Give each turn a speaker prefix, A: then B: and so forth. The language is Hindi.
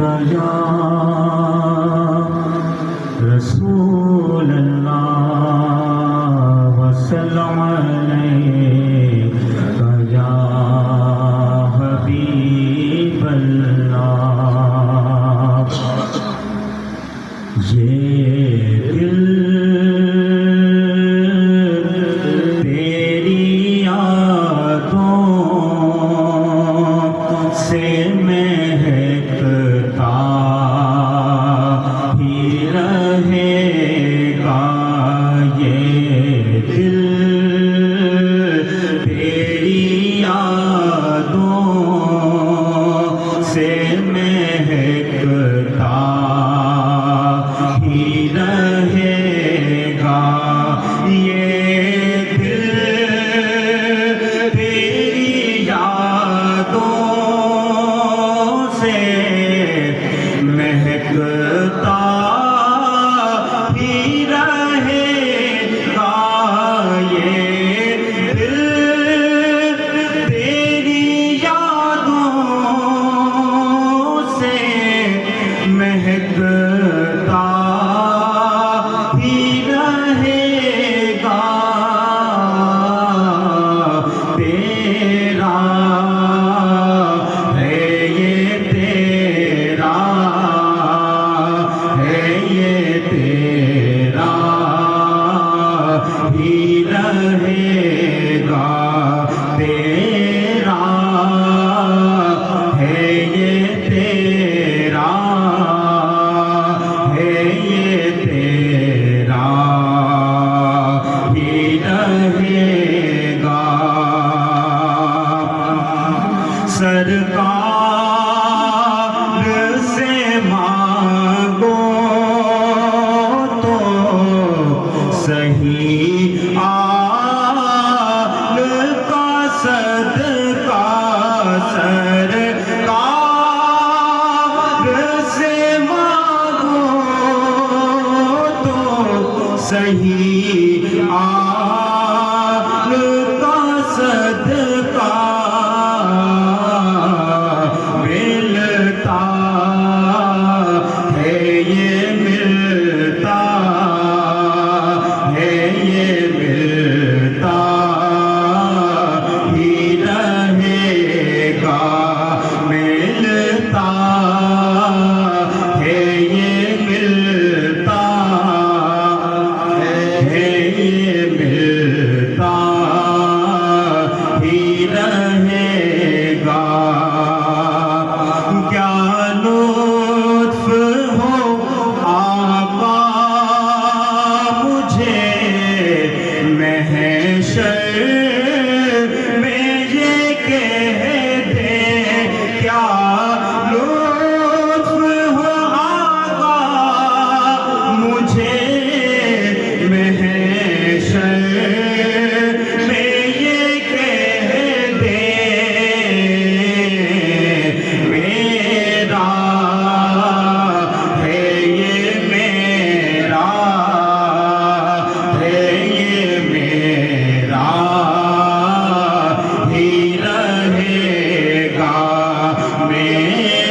A: या रसूल अल्लाह वसल्लम अलैका या हबीब अल्लाह। ये दिल तेरी यादों से महकता ही रहेगा। ये दिल तेरी यादों से महकता ही रहेगा। ये दिल तेरी यादों से महकता ही रहेगा। ये दिल तेरी यादों से महकता ही रहेगा। तेरा है ये, तेरा है ये, तेरा ही रहेगा। तेरा है ये, तेरा है ये, तेरा ही रहेगा। सरकार से मांगो तो सही आल का सदका। सरकार से मांगो तो सही आल का सदका। मिलता है ये, मिलता है ये, मिलता ही रहेगा। मिलता है ये, मिलता है ये, मिलता ही रहेगा। क्या लुत्फ हो आका मुझे महशर में ये कह दे। क्या लुत्फ हो आका मुझे महशर में ये कह दे। मेरा है ये, मेरा है ये, मेरा ही रहेगा। मेरा